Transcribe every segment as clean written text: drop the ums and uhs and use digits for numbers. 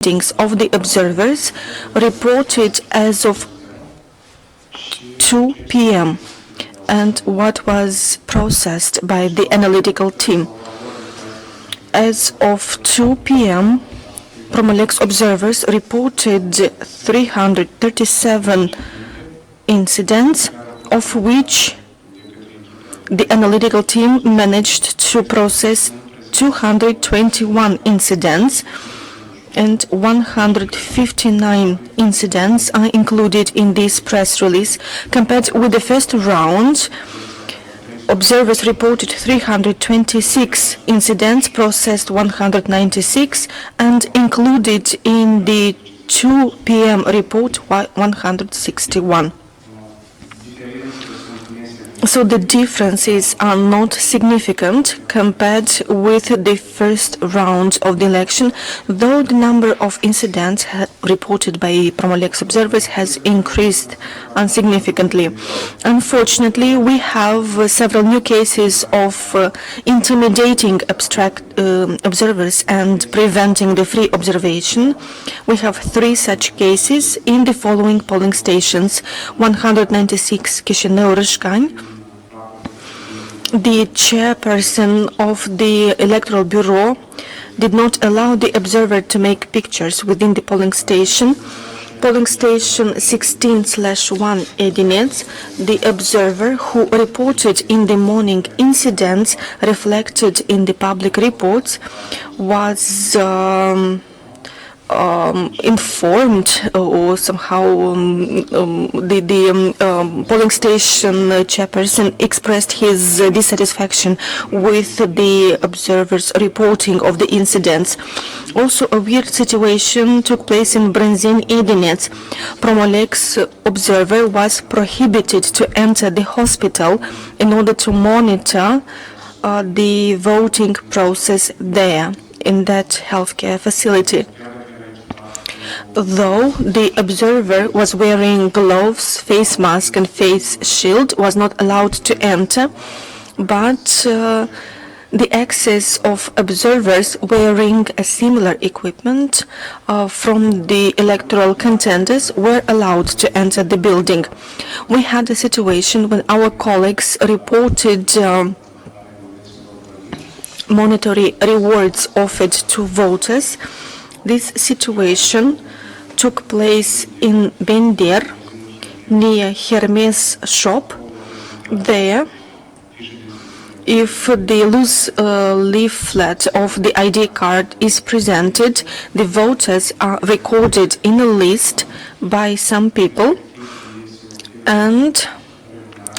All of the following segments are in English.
findings of the observers reported as of 2 p.m. and what was processed by the analytical team. As of 2 p.m., Promo-LEX observers reported 337 incidents, of which the analytical team managed to process 221 incidents, and 159 incidents are included in this press release. Compared with the first round, observers reported 326 incidents, processed 196, and included in the 2 p.m. report 161. So the differences are not significant compared with the first round of the election, though the number of incidents reported by Promo-LEX observers has increased insignificantly. Unfortunately, we have several new cases of intimidating abstract observers and preventing the free observation. We have 3 such cases in the following polling stations: 196 𝐩𝐫𝐞𝐥𝐿. The chairperson of the Electoral Bureau did not allow the observer to make pictures within the polling station. Polling station 16/1 Edinets, the observer who reported in the morning incidents reflected in the public reports was informed, or somehow the polling station chairperson expressed his dissatisfaction with the observers' reporting of the incidents. Also, a weird situation took place in Brânzeni Edinets. Promo-LEX observer was prohibited to enter the hospital in order to monitor the voting process there in that healthcare facility. Though the observer was wearing gloves, face mask and face shield, was not allowed to enter, but the access of observers wearing a similar equipment from the electoral contenders were allowed to enter the building. We had a situation when our colleagues reported monetary rewards offered to voters. This situation took place in Bender, near Hermes shop. There, if the loose leaflet of the ID card is presented, the voters are recorded in a list by some people, and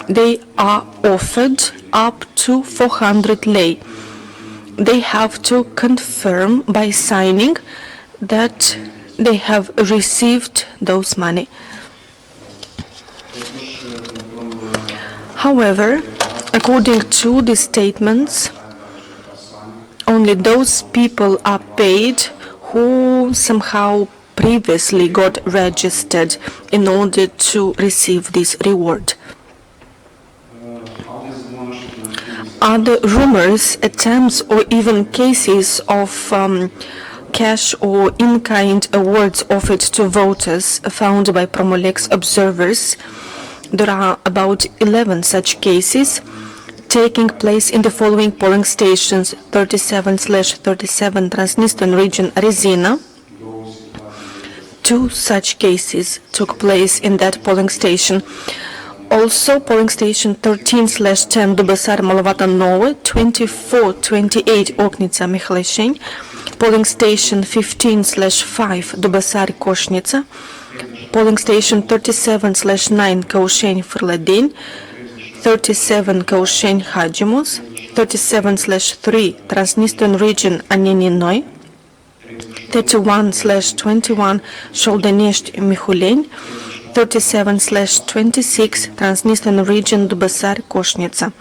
they are offered up to 400 lei. They have to confirm by signing that they have received those money. However, according to the statements, only those people are paid who somehow previously got registered in order to receive this reward. Other rumors, attempts, or even cases of cash or in-kind awards offered to voters found by Promo-LEX observers. There are about 11 such cases taking place in the following polling stations: 37/37 Transnistrian region, Rezina. 2 such cases took place in that polling station. Also, polling station 13/10 Dubăsari Malovata Nouă, 24/28 Ochnița Mihlășeni, polling station 15/5 Dubăsari Coșnița, polling station 37/9 Căușeni Fârlădeni, 37 Căușeni Hagimus, 37/3 Transnistrian region Aneni Noi, 31/21 Șoldănești Mihuleni, 37/26 Transnistrian region Dubăsari Coșnița.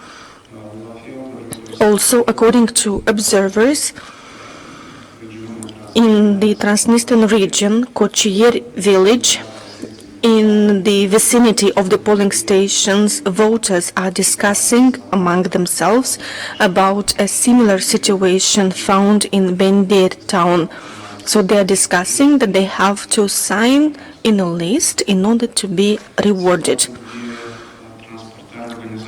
Also, according to observers, in the Transnistrian region, Cocieri village, in the vicinity of the polling stations, voters are discussing among themselves about a similar situation found in Bender town. So they are discussing that they have to sign in a list in order to be rewarded.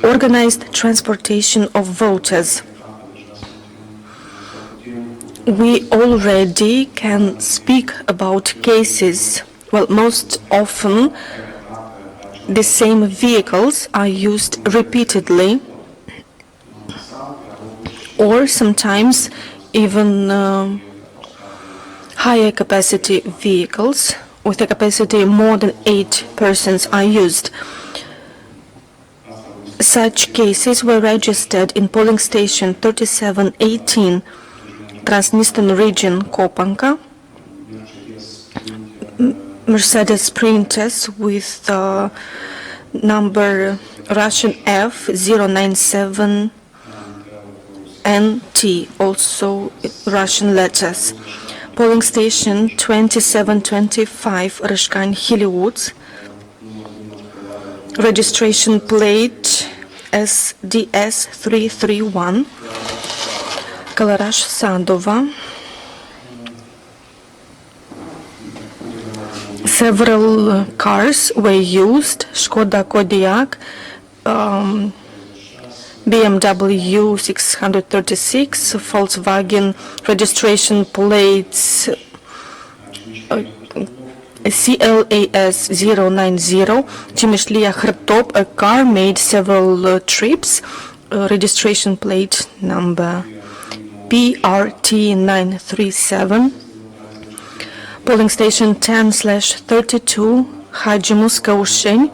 Organized transportation of voters. We already can speak about cases. Well, most often the same vehicles are used repeatedly, or sometimes even higher capacity vehicles with a capacity more than 8 persons are used. Such cases were registered in polling station 3718, Transnistrian region, 𝐸𝐵𝐞𝐿, Mercedes Sprinters with number Russian F097NT, also Russian letters. Polling station 2725, 𝐩𝐫𝐞𝐥𝐿, registration plate SDS 331, Călăraș-Sadova. Several cars were used, Skoda Kodiaq, BMW 636, Volkswagen registration plates CLAS 090, Țimișlia-Hrtop, a car made several trips, registration plate number PRT 937. Polling station 10/32, 𝐩𝐫𝐞𝐥𝐮𝐜𝐫𝐚.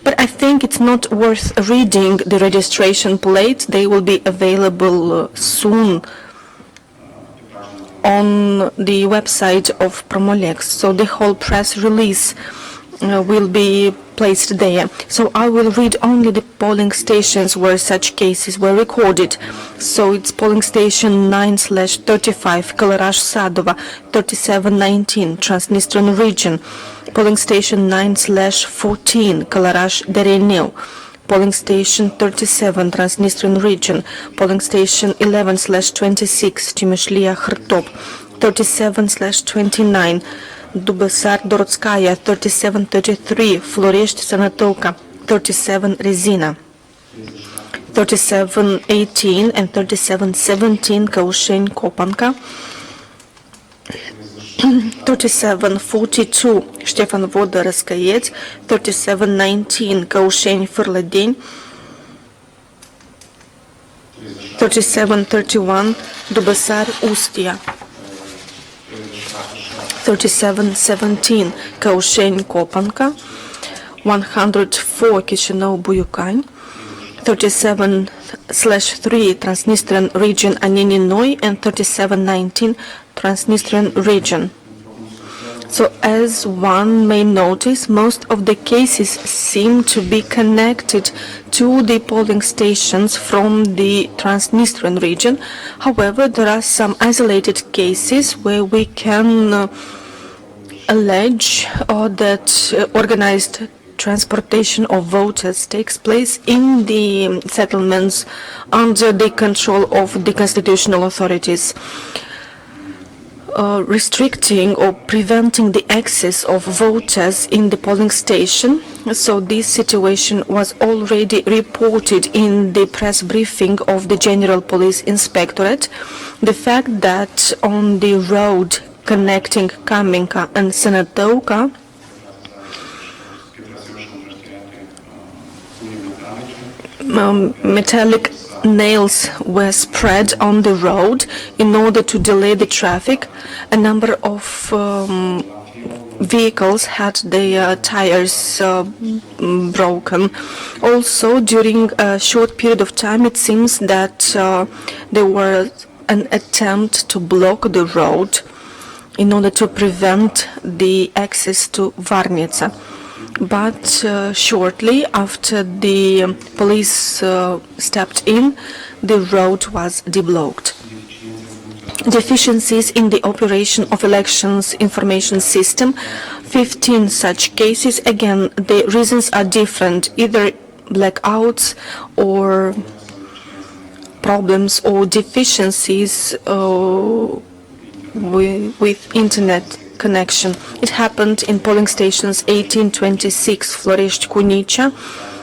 But I think it's not worth reading the registration plate. They will be available soon on the website of Promo-LEX. So the whole press release will be placed there. So I will read only the polling stations where such cases were recorded. So it's polling station 9/35, Călăraș-Sadova, 3719, Transnistrian region. Polling station 9/14, Călăraș-Dereneu. Polling station 37, Transnistrian region. Polling station 11/26, Țimișlia-Hrtop, 37/29, Dubăsar-Dorotskaya, 3733, Florești-Sănătăuca, 37 Rezina, 3718 and 3717, Căușeni-Copanca, 3742, Ștefan Vodă-Răscăieți, 3719, Căușeni-Fârlădeni, 3731, Dubăsar-Ustia, 3717, Căușeni-Copanca, 104, Chișinău-Buiucani, 37/3, Transnistrian region, Anini-Noi, and 3719, Transnistrian region. So as one may notice, most of the cases seem to be connected to the polling stations from the Transnistrian region. However, there are some isolated cases where we can allege that organized transportation of voters takes place in the settlements under the control of the constitutional authorities. Restricting or preventing the access of voters in the polling station. So this situation was already reported in the press briefing of the General Police Inspectorate. The fact that on the road connecting Kamenka and Sănătăuca, metallic nails were spread on the road in order to delay the traffic. A number of vehicles had their tires broken. Also, during a short period of time, it seems that there was an attempt to block the road in order to prevent the access to Varnița. But shortly after the police stepped in, the road was deblocked. Deficiencies in the operation of elections information system, 15 such cases. Again, the reasons are different, either blackouts or problems or deficiencies with internet connection. It happened in polling stations 1826 Florești-Cunicea,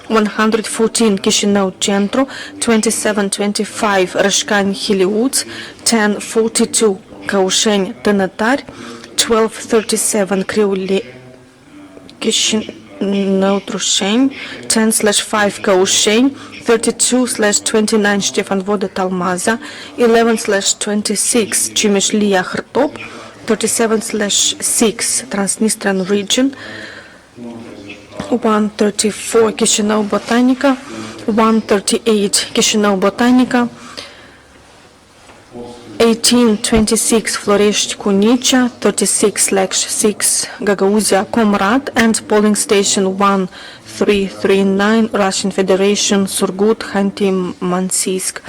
114 Chișinău Centru, 2725 Rășcani-Hiliuț, 1042 Căușeni-Tănătari, 1237 Chișinău-Trușeni, 10/5 Căușeni, 32/29 Ștefan Vodă-Talmaza, 11/26 Cimeșlia-Hârtop, 37/6 Transnistrian Region, 134 Chișinău Botanica, 138 Chișinău Botanica, 1826 Florești-Cunicea, 36/6 𝐩𝐫𝐞𝐥𝐿, and polling station 1339 Russian Federation, Surgut, Khanty-Mansiysk.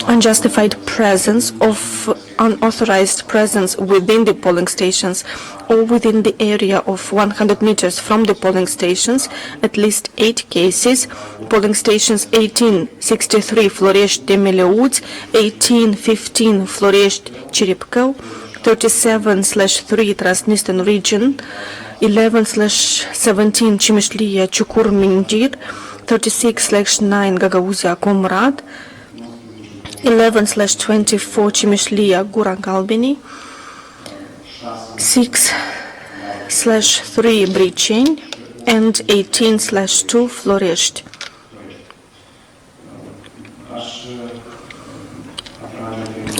Unjustified presence of unauthorized presence within the polling stations or within the area of 100 meters from the polling stations, at least 8 cases. Polling stations 1863 Florești-Temeleuț, 1815 Florești-Ciripcău, 37/3 Transnistrian Region, 11/17 Cimeșlia-Ciucur-Mindir, 36/9 𝐩𝐫𝐞𝐥𝐿, 11/24 Cimeșlia-Gura-Galbenii, 6/3 Briceni, and 18/2 Florești.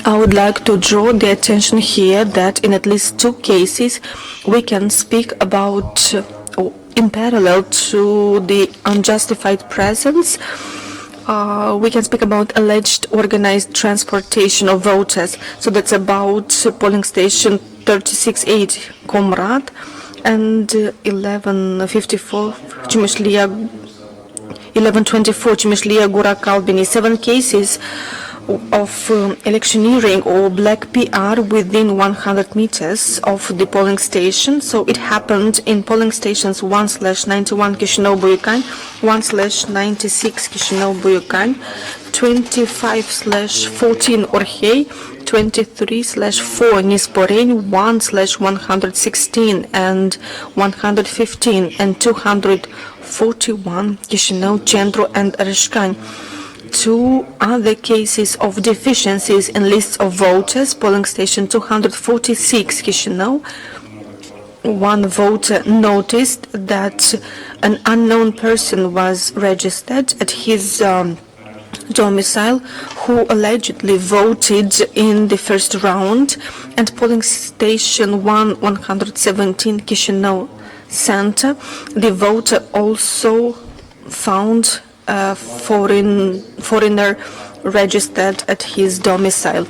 I would like to draw the attention here that in at least 2 cases we can speak about, in parallel to the unjustified presence, we can speak about alleged organized transportation of voters. So that's about polling station 36/8 Comrat and 11/54 11/24 Cimeșlia-Gura-Galbenii. 7 cases of electioneering or black PR within 100 meters of the polling station. So it happened in polling stations 1/91 Chișinău-Buiocani, 1/96 Chișinău-Buiocani, 25/14 Orhei, 23/4 Nisporeni, 1/116 and 115 and 241 Chișinău Centru and Rășcani. 2 other cases of deficiencies in lists of voters, polling station 246 Chișinău. One voter noticed that an unknown person was registered at his domicile who allegedly voted in the first round, and polling station 117 Chișinău Center. The voter also found a foreigner registered at his domicile.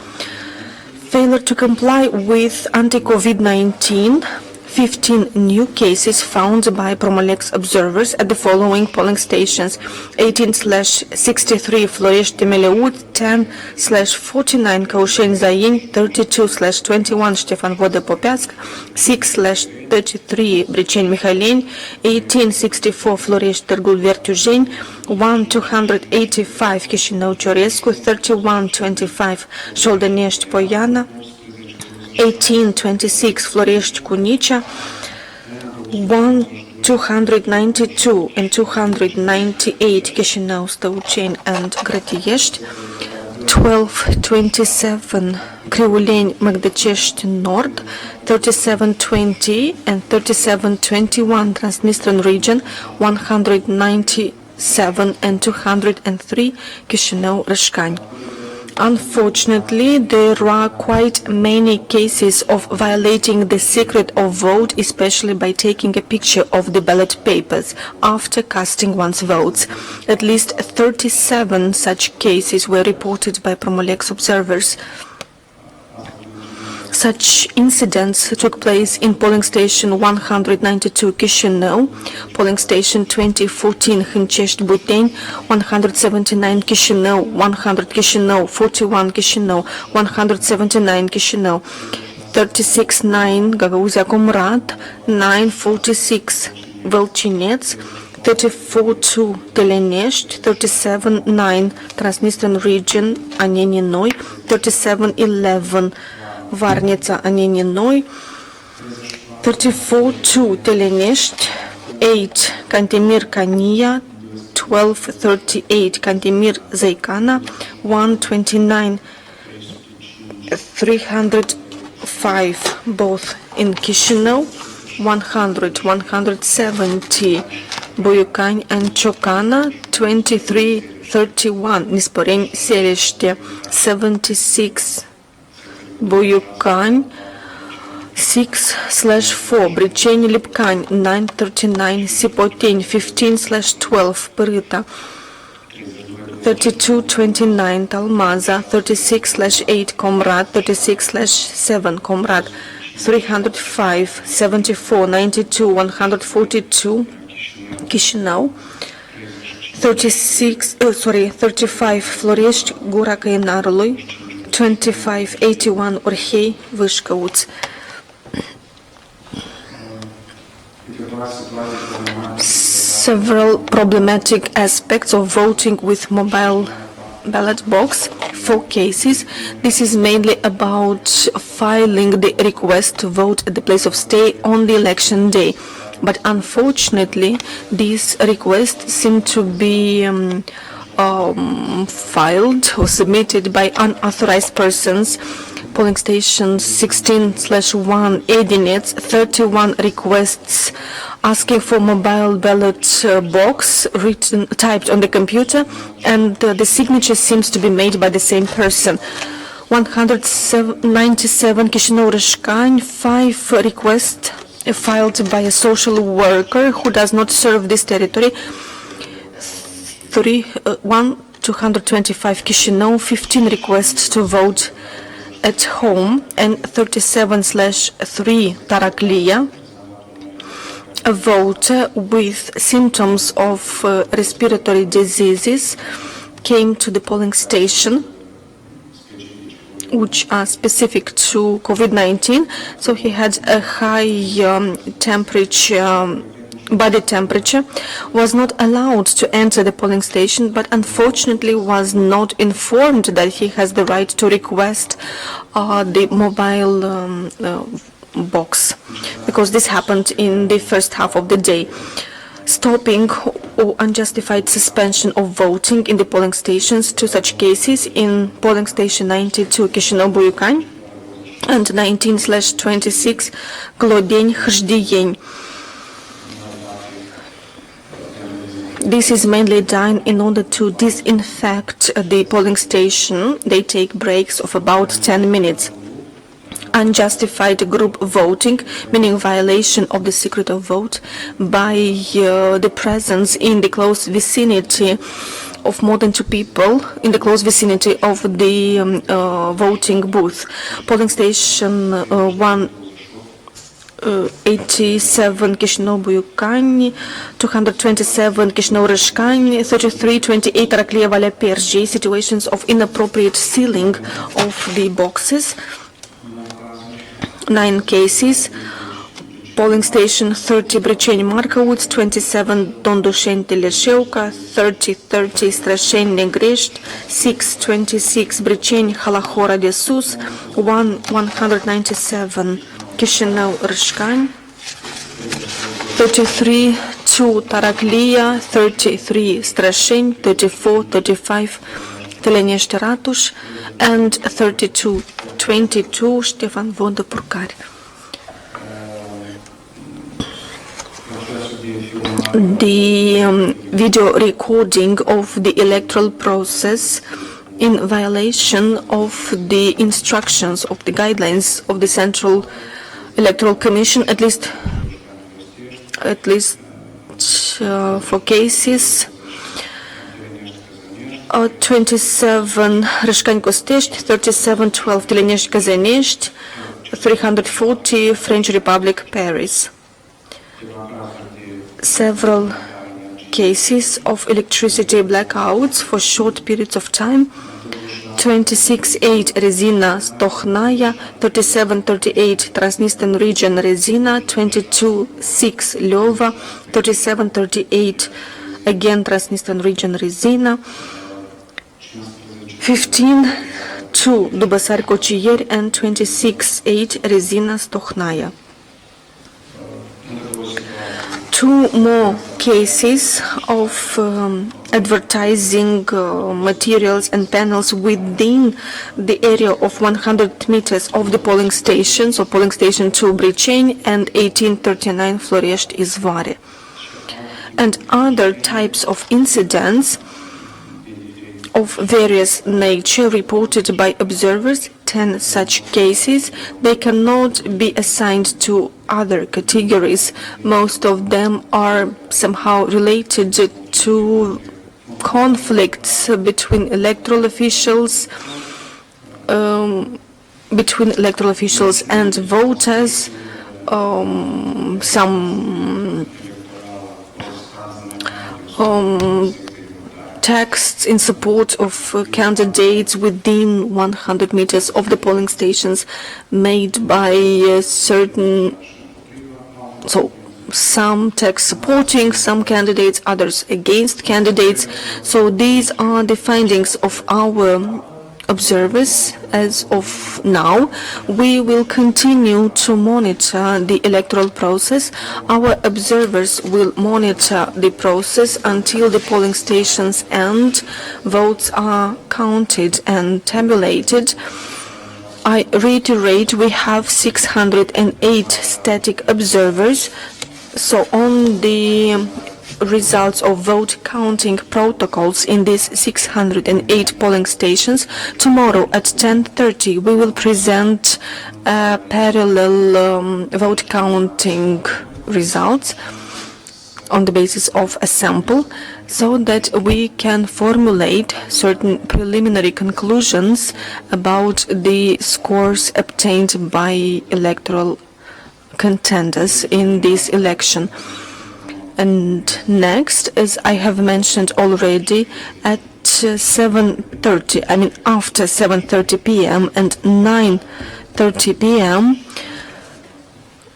Failure to comply with anti-COVID-19, 15 new cases found by Promo-LEX observers at the following polling stations: 18/63 Florești-Temeleuț, 10/49 Căușeni-Zaini, 32/21 Ștefan Vodă-Popească, 6/33 Briceni-Mihaileni, 18/64 Florești-Târgul Vertiujeni, 1/285 Chișinău-Ciorescu, 31/25 Șoldănești-Poiana, 18/26 Florești-Cunicea, 1/292 and 298 Chișinău-Stăuceni and Grătiești, 12/27 Criuleni-Măgdăcești Nord, 37/20 and 37/21 Transnistrian Region, 197 and 203 Chișinău-Rășcani. Unfortunately, there are quite many cases of violating the secret of vote, especially by taking a picture of the ballot papers after casting one's votes. At least 37 such cases were reported by Promo-LEX observers. Such incidents took place in polling station 192 Chișinău, polling station 2014 Hâncești-Buteni, 179 Chișinău, 100 Chișinău, 41 Chișinău, 179 Chișinău, 36/9 𝐩𝐫𝐞𝐥𝐿, 9/46 Vâlcineț, 34-2 Telenești, 37-9 Transnistrian Region, Anenii Noi, 37-11 Varnița, Anenii Noi, 34-2 Telenești, 8 Cantemir Cania, 12-38 Cantemir Zăicana, 129 305 both in Chișinău, 170 Boiucani and Ciocana, 2331 Nisporeni Serește, 76 Boiucani, 6/4 Briceni Lipcani, 939 Sipoteni, 15/12 Pârâta, 3229 Talmaza, 36/8 Comrat, 36/7 Comrat, 305 74 92 142 Chișinău, 35 Florești, Gura Căinarului, 2581 Orhei, Vâșcăuți. Several problematic aspects of voting with mobile ballot box, 4 cases. This is mainly about filing the request to vote at the place of stay on the election day. But unfortunately, these requests seem to be filed or submitted by unauthorized persons. Polling stations 16/1 Edinets, 31 requests asking for mobile ballot box typed on the computer, and the signature seems to be made by the same person. 197 Chișinău-Râșcani, 5 requests filed by a social worker who does not serve this territory. 225 Chișinău, 15 requests to vote at home, and 37/3 Taraclia, a voter with symptoms of respiratory diseases came to the polling station, which are specific to COVID-19. So he had a high body temperature, was not allowed to enter the polling station, but unfortunately was not informed that he has the right to request the mobile box, because this happened in the first half of the day. Stopping or unjustified suspension of voting in the polling stations, 2 such cases in polling station 92 Chișinău-Boiucani and 19/26 Glodeni-Hâșdieni. This is mainly done in order to disinfect the polling station. They take breaks of about 10 minutes. Unjustified group voting, meaning violation of the secret of vote by the presence in the close vicinity of more than 2 people in the close vicinity of the voting booth. Polling station 187 Chișinău-Boiucani, 227 Chișinău-Râșcani, 3328 Taraclia-Valea Perjei, situations of inappropriate sealing of the boxes, 9 cases. Polling station 30 Briceni-Marcăuți, 27 Dondușeni-Teleșeuca, 30 Strășeni-Negrești, 626 Briceni-Halahora de Sus, 197 Chișinău-Râșcani, 33-2 Taraclia, 33 Strășeni, 34-35 Telenești-Ratuș, and 32-22 Ștefan Vodă Purcari. The video recording of the electoral process in violation of the instructions of the guidelines of the Central Electoral Commission, at least 4 cases. 27 Râșcani-Costești, 3712 Telenești-Căzănești, 340 French Republic, Paris. Several cases of electricity blackouts for short periods of time, 26-8 Rezina Stokhnaya, 37-38 Transnistrian region Rezina, 22-6 Lьова, 37-38 again Transnistrian region Rezina, 15-2 Dubăsari Cocieri, and 26-8 Rezina Stokhnaya. Two more cases of advertising materials and panels within the area of 100 meters of the polling station, so polling station 2 Briceni and 1839 Florești Izvoare. And other types of incidents of various nature reported by observers, 10 such cases. They cannot be assigned to other categories. Most of them are somehow related to conflicts between electoral officials, and voters, some texts in support of candidates within 100 meters of the polling stations made by certain, so some texts supporting some candidates, others against candidates. So these are the findings of our observers as of now. We will continue to monitor the electoral process. Our observers will monitor the process until the polling stations end, votes are counted and tabulated. I reiterate, we have 608 static observers. So on the results of vote counting protocols in these 608 polling stations, tomorrow at 10:30 we will present parallel vote counting results on the basis of a sample, so that we can formulate certain preliminary conclusions about the scores obtained by electoral contenders in this election. And next, as I have mentioned already, at 7:30, after 7:30 p.m. and 9:30 p.m.,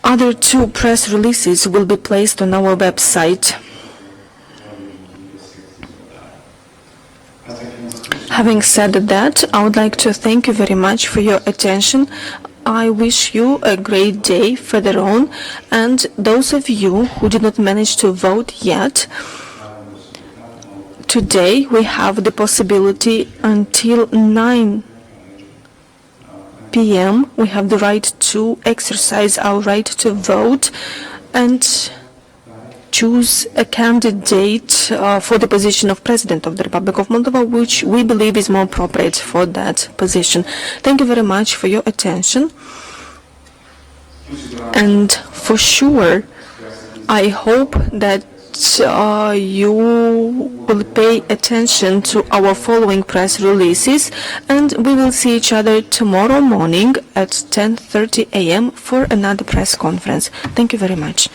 other two press releases will be placed on our website. Having said that, I would like to thank you very much for your attention. I wish you a great day further on, and those of you who did not manage to vote yet, today we have the possibility until 9 p.m. we have the right to exercise our right to vote and choose a candidate for the position of President of the Republic of Moldova, which we believe is more appropriate for that position. Thank you very much for your attention. And for sure, I hope that you will pay attention to our following press releases, and we will see each other tomorrow morning at 10:30 a.m. for another press conference. Thank you very much.